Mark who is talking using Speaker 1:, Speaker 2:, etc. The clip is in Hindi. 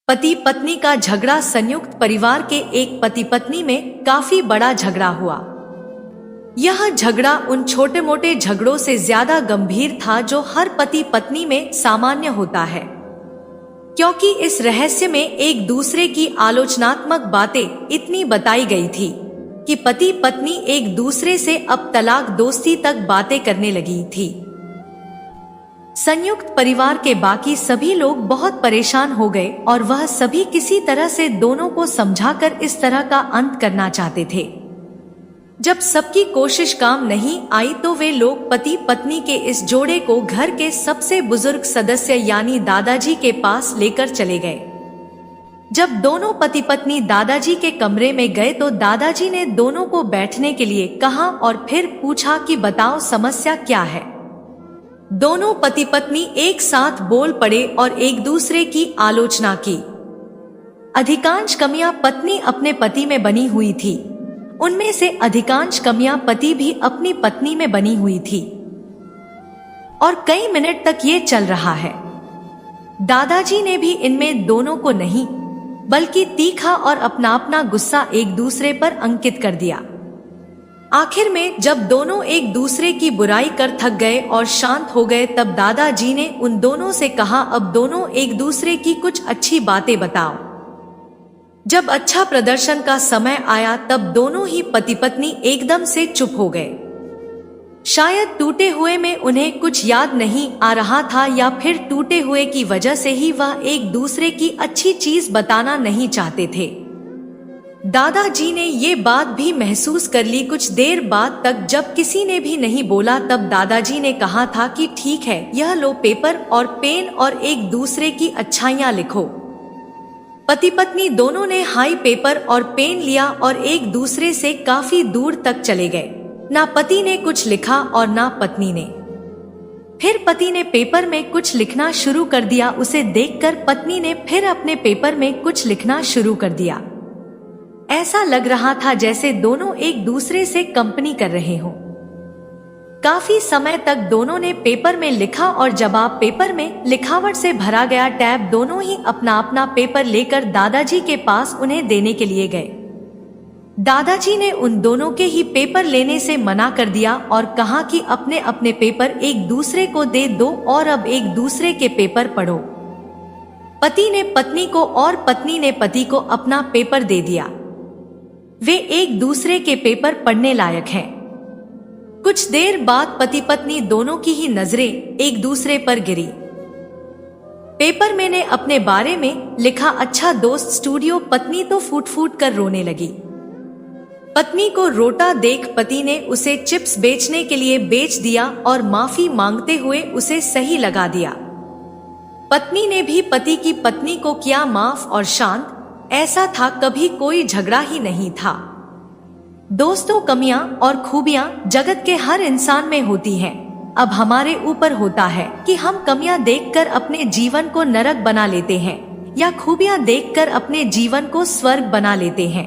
Speaker 1: पति पत्नी का झगड़ा। संयुक्त परिवार के एक पति पत्नी में काफी बड़ा झगड़ा हुआ। यह झगड़ा उन छोटे मोटे झगड़ों से ज्यादा गंभीर था जो हर पति पत्नी में सामान्य होता है, क्योंकि इस रहस्य में एक दूसरे की आलोचनात्मक बातें इतनी बताई गई थी कि पति पत्नी एक दूसरे से अब तलाक दोस्ती तक बातें करने लगी थी। संयुक्त परिवार के बाकी सभी लोग बहुत परेशान हो गए और वह सभी किसी तरह से दोनों को समझाकर इस तरह का अंत करना चाहते थे। जब सबकी कोशिश काम नहीं आई तो वे लोग पति पत्नी के इस जोड़े को घर के सबसे बुजुर्ग सदस्य यानी दादाजी के पास लेकर चले गए। जब दोनों पति पत्नी दादाजी के कमरे में गए तो दादाजी ने दोनों को बैठने के लिए कहा और फिर पूछा कि बताओ समस्या क्या है। दोनों पति पत्नी एक साथ बोल पड़े और एक दूसरे की आलोचना की। अधिकांश कमियां पत्नी अपने पति में बनी हुई थी, उनमें से अधिकांश कमियां पति भी अपनी पत्नी में बनी हुई थी और कई मिनट तक ये चल रहा है। दादाजी ने भी इनमें दोनों को नहीं बल्कि तीखा और अपना गुस्सा एक दूसरे पर अंकित कर दिया। आखिर में जब दोनों एक दूसरे की बुराई कर थक गए और शांत हो गए तब दादाजी ने उन दोनों से कहा, अब दोनों एक दूसरे की कुछ अच्छी बातें बताओ। जब अच्छा प्रदर्शन का समय आया तब दोनों ही पति पत्नी एकदम से चुप हो गए। शायद टूटे हुए में उन्हें कुछ याद नहीं आ रहा था या फिर टूटे हुए की वजह से ही वह एक दूसरे की अच्छी चीज बताना नहीं चाहते थे। दादाजी ने ये बात भी महसूस कर ली। कुछ देर बाद तक जब किसी ने भी नहीं बोला तब दादाजी ने कहा था कि ठीक है, यह लो पेपर और पेन और एक दूसरे की अच्छाइयाँ लिखो। पति पत्नी दोनों ने हाई पेपर और पेन लिया और एक दूसरे से काफी दूर तक चले गए। ना पति ने कुछ लिखा और ना पत्नी ने। फिर पति ने पेपर में कुछ लिखना शुरू कर दिया। उसे देखकर पत्नी ने फिर अपने पेपर में कुछ लिखना शुरू कर दिया। ऐसा लग रहा था जैसे दोनों एक दूसरे से कंपनी कर रहे हों। काफी समय तक दोनों ने पेपर में लिखा और जवाब पेपर में लिखावट से भरा गया। टैब दोनों ही अपना पेपर लेकर दादाजी के पास उन्हें देने के लिए गए। दादाजी ने उन दोनों के ही पेपर लेने से मना कर दिया और कहा कि अपने अपने पेपर एक दूसरे को दे दो और अब एक दूसरे के पेपर पढ़ो। पति ने पत्नी को और पत्नी ने पति को अपना पेपर दे दिया। वे एक दूसरे के पेपर पढ़ने लायक हैं। कुछ देर बाद पति पत्नी दोनों की ही नजरें एक दूसरे पर गिरी। पेपर में ने अपने बारे में लिखा, अच्छा दोस्त स्टूडियो। पत्नी तो फूट फूट कर रोने लगी। पत्नी को रोता देख पति ने उसे चिप्स बेचने के लिए बेच दिया और माफी मांगते हुए उसे सही लगा दिया। पत्नी ने भी पति की पत्नी को किया माफ और शांत। ऐसा था कभी कोई झगड़ा ही नहीं था। दोस्तों, कमियां और खूबियां जगत के हर इंसान में होती हैं। अब हमारे ऊपर होता है कि हम कमियां देखकर अपने जीवन को नरक बना लेते हैं या खूबियां देखकर अपने जीवन को स्वर्ग बना लेते हैं।